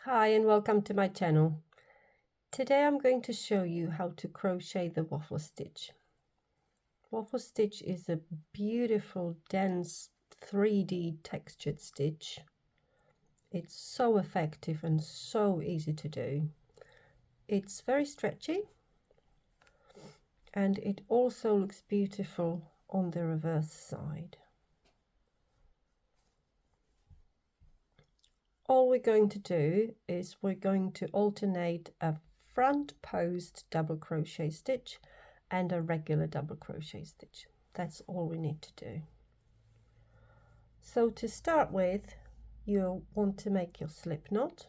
Hi and welcome to my channel. Today I'm going to show you how to crochet the waffle stitch. Waffle stitch is a beautiful, dense, 3D textured stitch. It's so effective and so easy to do. It's very stretchy and it also looks beautiful on the reverse side. All we're going to do is we're going to alternate a front post double crochet stitch and a regular double crochet stitch. That's all we need to do. So to start with, you'll want to make your slip knot.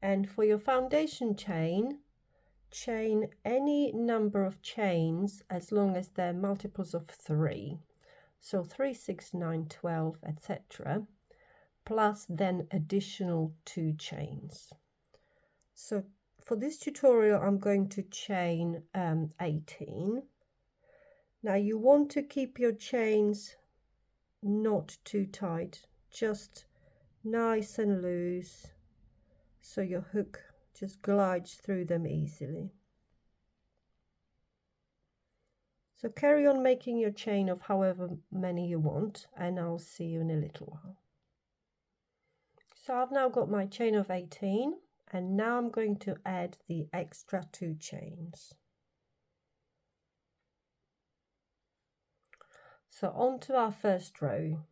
And for your foundation chain any number of chains as long as they're multiples of 3. So 3, 6, 9, 12, etc. plus then additional 2 chains. So for this tutorial I'm going to chain 18. Now you want to keep your chains not too tight, just nice and loose, so your hook just glides through them easily. So carry on making your chain of however many you want, and I'll see you in a little while. So I've now got my chain of 18, and now I'm going to add the extra 2 chains. So on to our first row.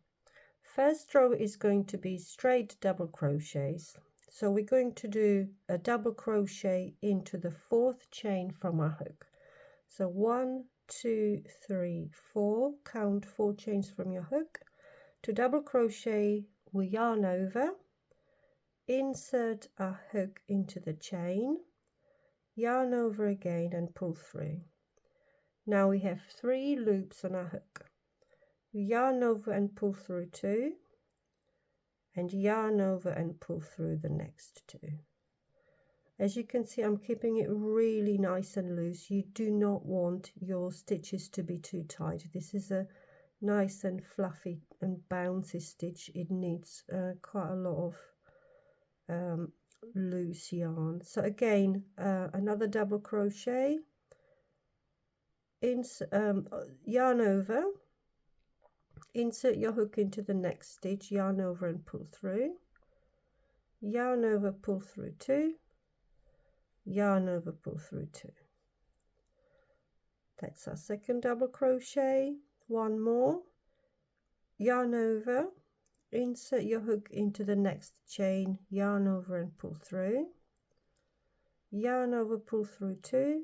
First row is going to be straight double crochets. So we're going to do a double crochet into the 4th chain from our hook. So 1, 2, 3, 4, count 4 chains from your hook. To double crochet, we yarn over, insert our hook into the chain, yarn over again and pull through. Now we have 3 loops on our hook. Yarn over and pull through 2, and yarn over and pull through the next 2. As you can see, I'm keeping it really nice and loose. You do not want your stitches to be too tight. This is a nice and fluffy and bouncy stitch. It needs quite a lot of loose yarn. So again, another double crochet, yarn over, insert your hook into the next stitch, yarn over and pull through, yarn over, pull through 2, yarn over, pull through 2. That's our second double crochet. One more, yarn over, insert your hook into the next chain, yarn over and pull through, yarn over, pull through 2,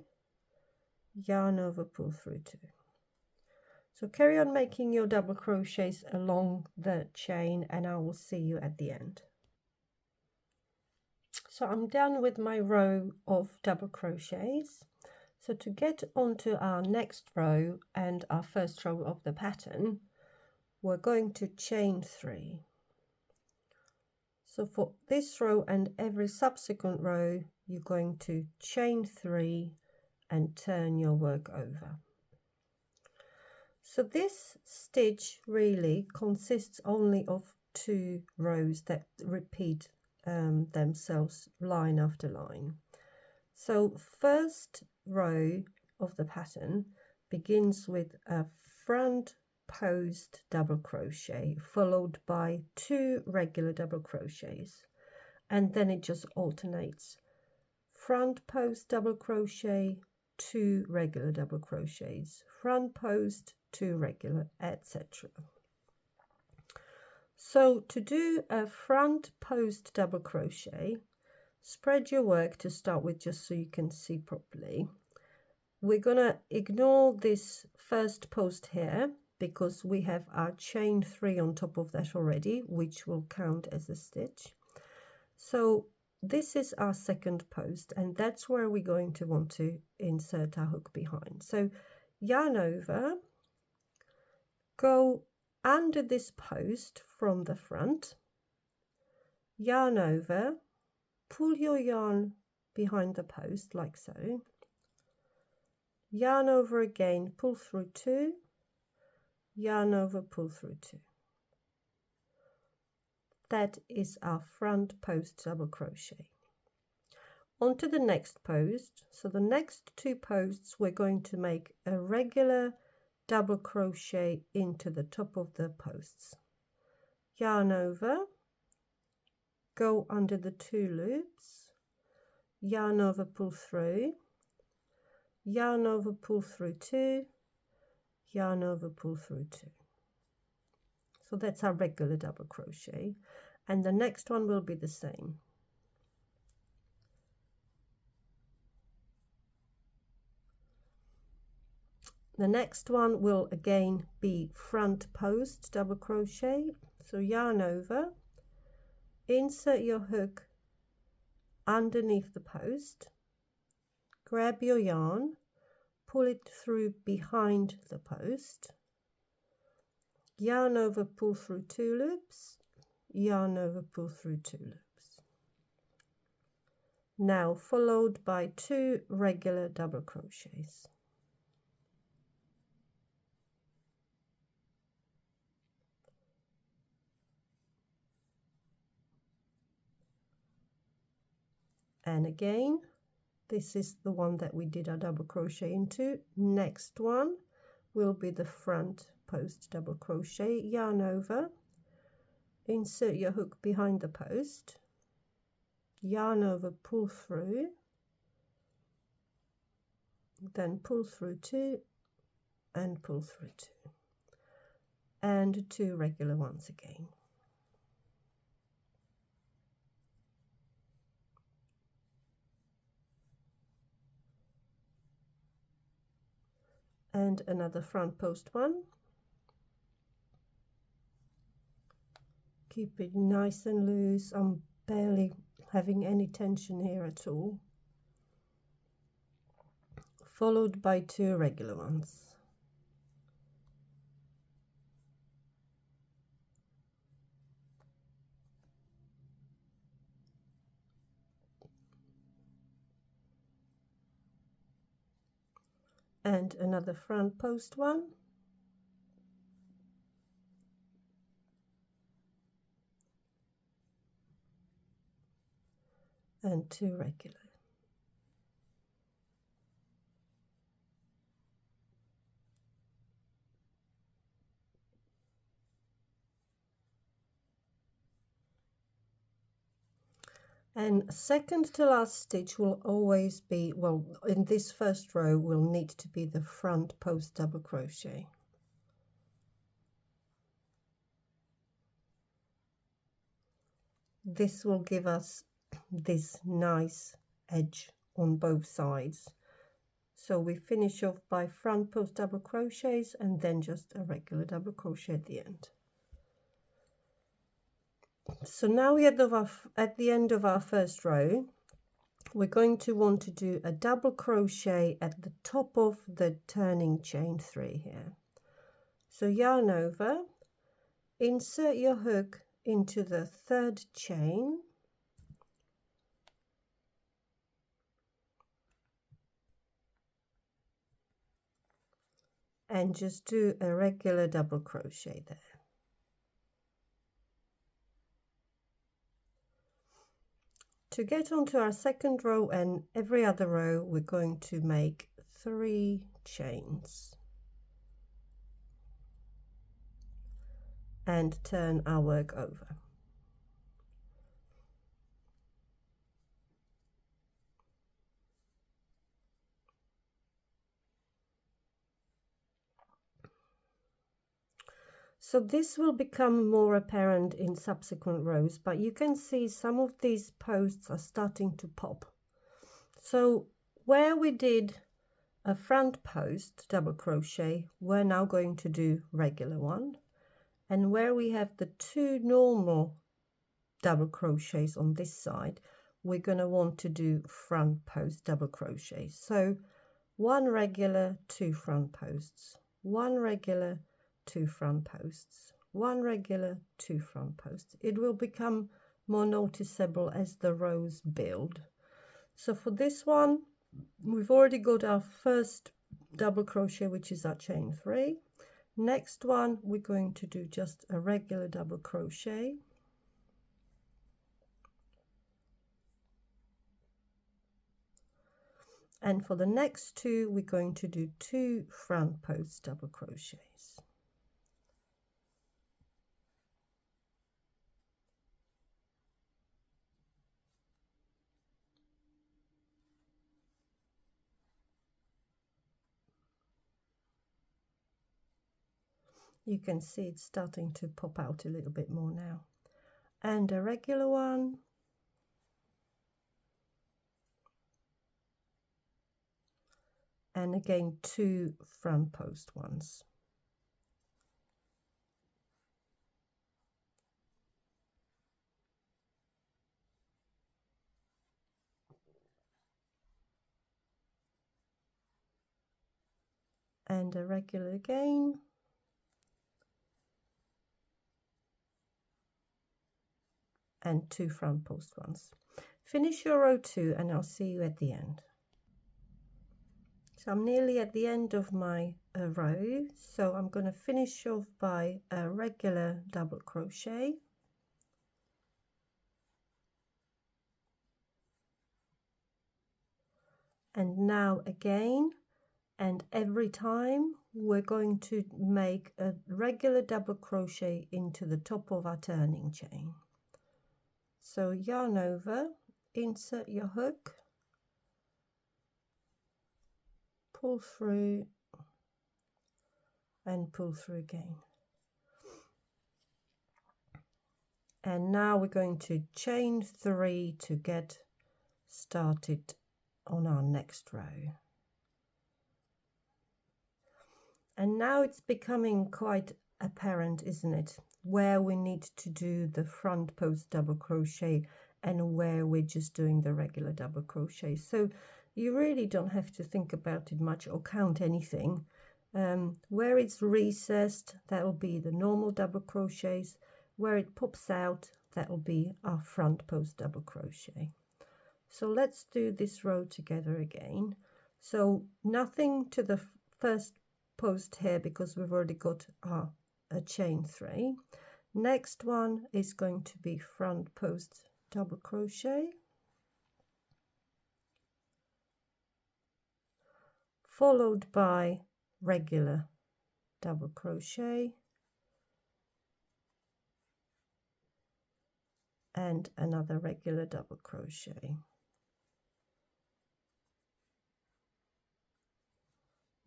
yarn over, pull through 2. So carry on making your double crochets along the chain and I will see you at the end. So I'm done with my row of double crochets. So to get onto our next row and our first row of the pattern, we're going to chain 3. So for this row and every subsequent row, you're going to chain 3 and turn your work over. So this stitch really consists only of 2 rows that repeat themselves line after line. So first row of the pattern begins with a front post double crochet followed by 2 regular double crochets, and then it just alternates front post double crochet, 2 regular double crochets, front post, 2 regular, etc. So to do a front post double crochet, spread your work to start with just so you can see properly. We're going to ignore this first post here because we have our chain 3 on top of that already, which will count as a stitch. So this is our second post, and that's where we're going to want to insert our hook behind. So yarn over, go under this post from the front, yarn over, pull your yarn behind the post like so, yarn over again, pull through 2, yarn over, pull through 2. That is our front post double crochet. On to the next post. So the next 2 posts we're going to make a regular double crochet into the top of the posts. Yarn over, go under the 2 loops, yarn over, pull through, yarn over, pull through 2, yarn over, pull through 2. So that's our regular double crochet, and the next one will be the same. The next one will again be front post double crochet. So yarn over, insert your hook underneath the post, grab your yarn, pull it through behind the post, yarn over, pull through 2 loops, yarn over, pull through 2 loops. Now followed by 2 regular double crochets. And again, this is the one that we did our double crochet into. Next one will be the front post double crochet, yarn over, insert your hook behind the post, yarn over, pull through, then pull through 2 and pull through 2, and 2 regular ones again. And another front post one. Keep it nice and loose. I'm barely having any tension here at all. Followed by 2 regular ones. And another front post one. And 2 regular. And second to last stitch will always be, well, in this first row will need to be the front post double crochet. This will give us this nice edge on both sides. So we finish off by front post double crochets and then just a regular double crochet at the end. So now we at the end of our first row, we're going to want to do a double crochet at the top of the turning chain 3 here. So yarn over, insert your hook into the 3rd chain, and just do a regular double crochet there. To get onto our second row and every other row, we're going to make 3 chains and turn our work over. So this will become more apparent in subsequent rows, but you can see some of these posts are starting to pop. So where we did a front post double crochet, we're now going to do regular one. And where we have the 2 normal double crochets on this side, we're going to want to do front post double crochet. So 1 regular, 2 front posts, 1 regular, 2 front posts, 1 regular, 2 front posts. It will become more noticeable as the rows build. So for this one, we've already got our first double crochet, which is our chain 3. Next one, we're going to do just a regular double crochet. And for the next two, we're going to do 2 front post double crochets. You can see it's starting to pop out a little bit more now. And a regular one. And again 2 front post ones. And a regular again. And 2 front post ones. Finish your row 2 and I'll see you at the end. So I'm nearly at the end of my row, so I'm going to finish off by a regular double crochet. And now again, and every time we're going to make a regular double crochet into the top of our turning chain. So yarn over, insert your hook, pull through and pull through again. And now we're going to chain 3 to get started on our next row. And now it's becoming quite apparent, isn't it, where we need to do the front post double crochet and where we're just doing the regular double crochet. So you really don't have to think about it much or count anything. Where it's recessed, that will be the normal double crochets. Where it pops out, that will be our front post double crochet. So let's do this row together again. So nothing to the first post here because we've already got a chain 3. Next one is going to be front post double crochet, followed by regular double crochet and another regular double crochet.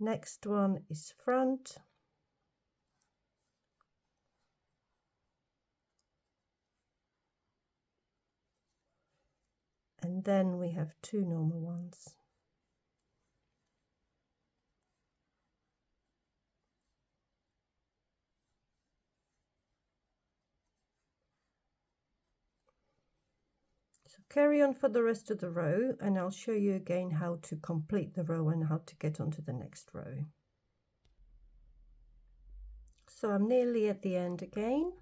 Next one is front, and then we have 2 normal ones. So carry on for the rest of the row and I'll show you again how to complete the row and how to get onto the next row. So I'm nearly at the end again,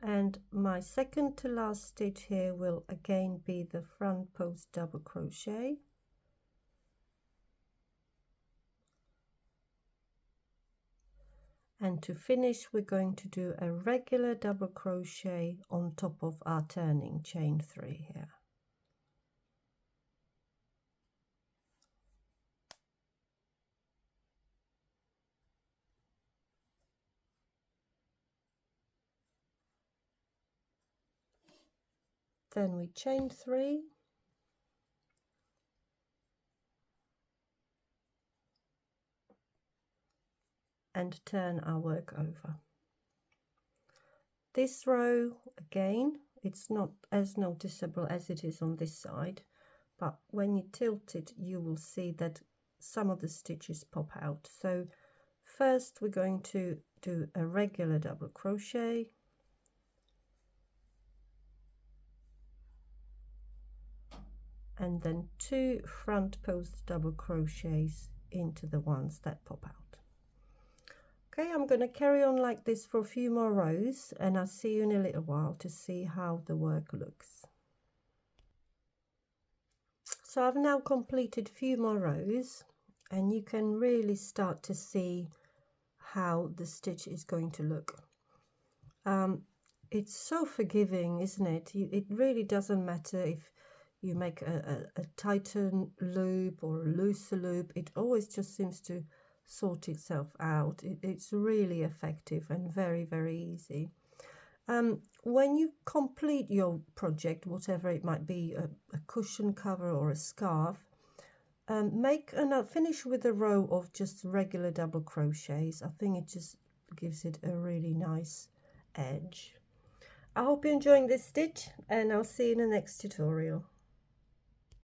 and my second to last stitch here will again be the front post double crochet. And to finish, we're going to do a regular double crochet on top of our turning chain 3 here. Then we chain 3, and turn our work over. This row again, it's not as noticeable as it is on this side, but when you tilt it you will see that some of the stitches pop out. So first we're going to do a regular double crochet, and then 2 front post double crochets into the ones that pop out. Okay, I'm going to carry on like this for a few more rows and I'll see you in a little while to see how the work looks. So I've now completed a few more rows and you can really start to see how the stitch is going to look. It's so forgiving, isn't it? It really doesn't matter if you make a tighten loop or a looser loop. It always just seems to sort itself out. It's really effective and very, very easy. When you complete your project, whatever it might be, a cushion cover or a scarf, finish with a row of just regular double crochets. I think it just gives it a really nice edge. I hope you're enjoying this stitch, and I'll see you in the next tutorial.